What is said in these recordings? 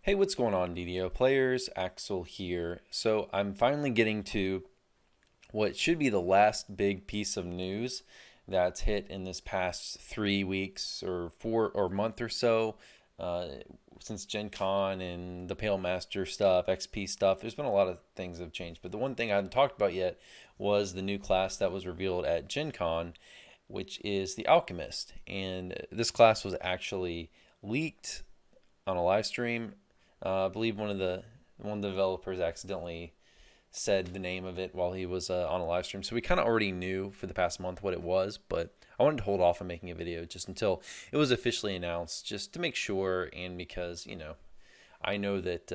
Hey, what's going on, DDO players? Axel here. So I'm finally getting to what should be the last big piece of news that's hit in this past 3 weeks or four or month or so, uh, since Gen Con and the Pale Master stuff, XP stuff. There's been a lot of things that have changed, but the one thing I haven't talked about yet was the new class that was revealed at Gen Con, which is the Alchemist. And this class was actually leaked on a live stream. I believe one of the developers accidentally said the name of it while he was on a live stream. So we kind of already knew for the past month what it was, but I wanted to hold off on making a video just until it was officially announced, just to make sure, and because I know that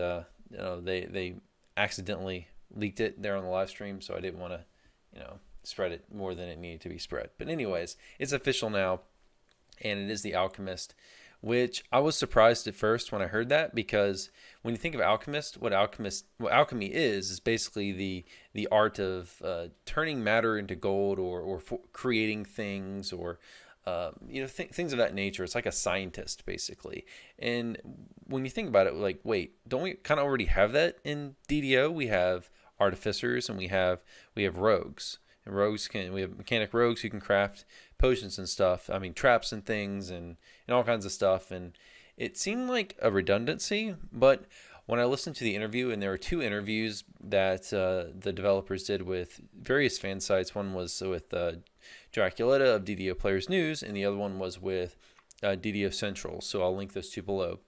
they accidentally leaked it there on the live stream, so I didn't want to spread it more than it needed to be spread. But anyways, it's official now, and it is the Alchemist, which I was surprised at first when I heard that, because when you think of Alchemist, what alchemy is basically the art of turning matter into gold, or creating things, or things of that nature. It's like a scientist basically. And when you think about it, like, wait, don't we kind of already have that in DDO? We have artificers, and we have rogues. And we have mechanic rogues who can craft potions and stuff. I mean, traps and things, and all kinds of stuff. And it seemed like a redundancy, but when I listened to the interview, and there were two interviews that the developers did with various fan sites. One was with Draculetta of DDO Players News, and the other one was with DDO Central. So I'll link those two below.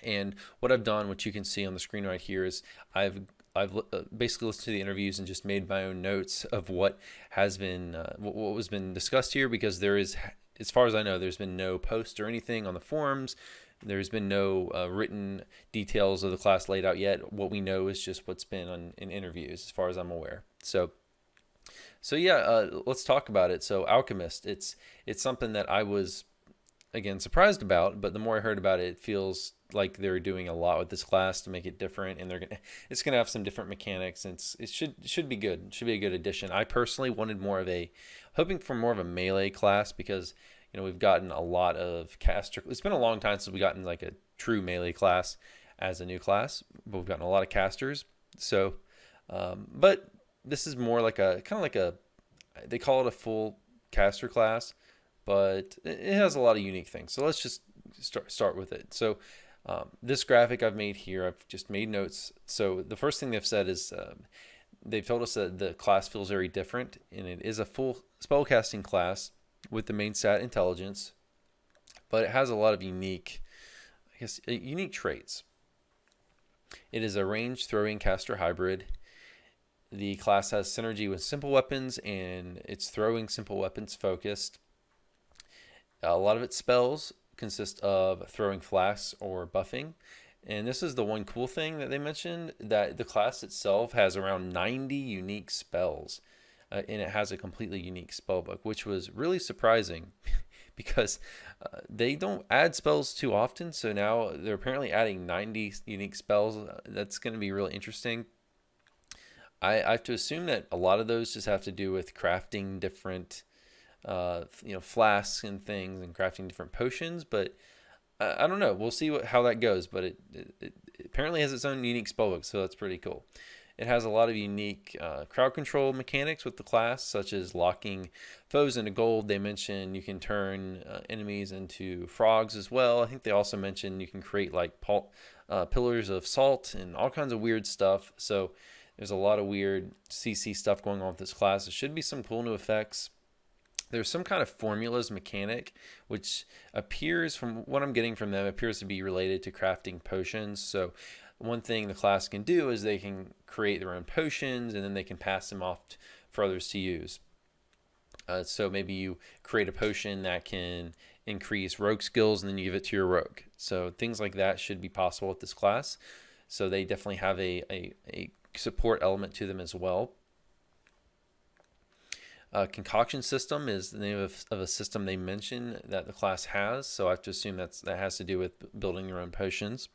And what I've done, which you can see on the screen right here, is I've basically listened to the interviews and just made my own notes of what has been what was been discussed here, because there is, as far as I know, there's been no post or anything on the forums. There's been no written details of the class laid out yet. What we know is just what's been in interviews, as far as I'm aware. So yeah, let's talk about it. So Alchemist, it's something that I was, again, surprised about, but the more I heard about it, it feels like they're doing a lot with this class to make it different, and it's gonna have some different mechanics, and it should be good. It should be a good addition. I personally wanted hoping for more of a melee class, because we've gotten a lot of caster. It's been a long time since we gotten like a true melee class as a new class, but we've gotten a lot of casters. So, but this is more like a kind of like a, they call it a full caster class, but it has a lot of unique things. So let's just start with it. So this graphic I've made here, I've just made notes. So the first thing they've said is they've told us that the class feels very different, and it is a full spellcasting class with the main stat intelligence, but it has a lot of unique traits. It is a range throwing caster hybrid. The class has synergy with simple weapons, and it's throwing simple weapons focused. A lot of its spells consist of throwing flasks or buffing. And this is the one cool thing that they mentioned, that the class itself has around 90 unique spells. And it has a completely unique spell book, which was really surprising because they don't add spells too often. So now they're apparently adding 90 unique spells. That's going to be really interesting. I have to assume that a lot of those just have to do with crafting different flasks and things, and crafting different potions, but I don't know. We'll see how that goes, but it apparently has its own unique spellbook, so that's pretty cool. It has a lot of unique crowd control mechanics with the class, such as locking foes into gold. They mentioned you can turn enemies into frogs as well. I think they also mentioned you can create like pillars of salt and all kinds of weird stuff. So there's a lot of weird CC stuff going on with this class. There should be some cool new effects. There's some kind of formulas mechanic, which appears, from what I'm getting from them, appears to be related to crafting potions. So one thing the class can do is they can create their own potions, and then they can pass them off for others to use. So maybe you create a potion that can increase rogue skills, and then you give it to your rogue. So things like that should be possible with this class. So they definitely have a support element to them as well. Concoction system is the name of a system they mention that the class has, so I have to assume that has to do with building your own potions.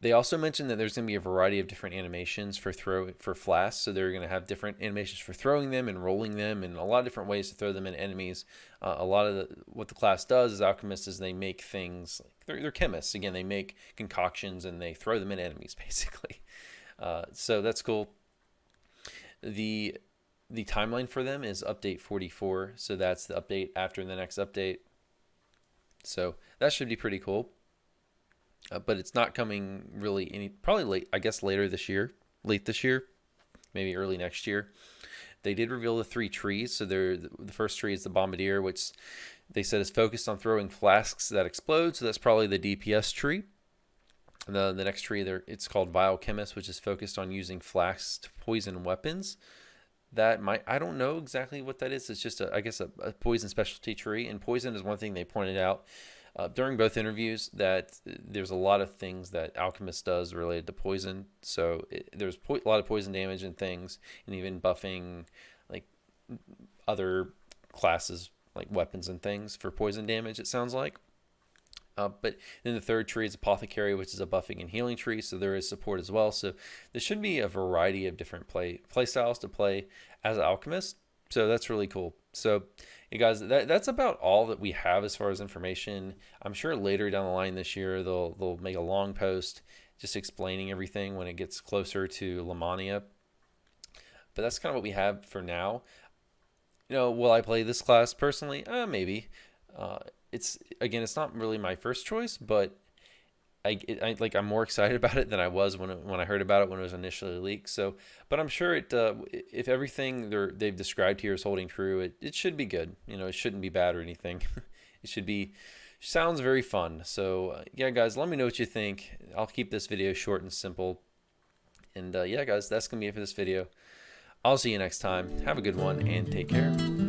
They also mentioned that there's going to be a variety of different animations for flasks. So they're going to have different animations for throwing them and rolling them, and a lot of different ways to throw them at enemies. A lot of what the class does as alchemists is they make things. They're chemists. Again, they make concoctions and they throw them at enemies basically. So that's cool. The timeline for them is update 44. So that's the update after the next update. So that should be pretty cool. But it's not coming really probably late, I guess late this year, maybe early next year. They did reveal the 3 trees. So the first tree is the Bombardier, which they said is focused on throwing flasks that explode. So that's probably the DPS tree. The next tree there, it's called Alchemist, which is focused on using flasks to poison weapons. I don't know exactly what that is. It's just I guess a poison specialty tree. And poison is one thing they pointed out during both interviews, that there's a lot of things that Alchemist does related to poison. So there's a lot of poison damage and things, and even buffing like other classes like weapons and things for poison damage, it sounds like. But then the third tree is Apothecary, which is a buffing and healing tree, so there is support as well. So there should be a variety of different play styles to play as an Alchemist. So that's really cool. So, you guys, that's about all that we have as far as information. I'm sure later down the line this year they'll make a long post just explaining everything when it gets closer to Lamania. But that's kind of what we have for now. Will I play this class personally? Maybe. It's not really my first choice, but I'm more excited about it than I was when I heard about it when it was initially leaked. So, but I'm sure if everything they've described here is holding true, it should be good. It shouldn't be bad or anything. It sounds very fun. So yeah, guys, let me know what you think. I'll keep this video short and simple. And yeah, guys, that's gonna be it for this video. I'll see you next time. Have a good one and take care.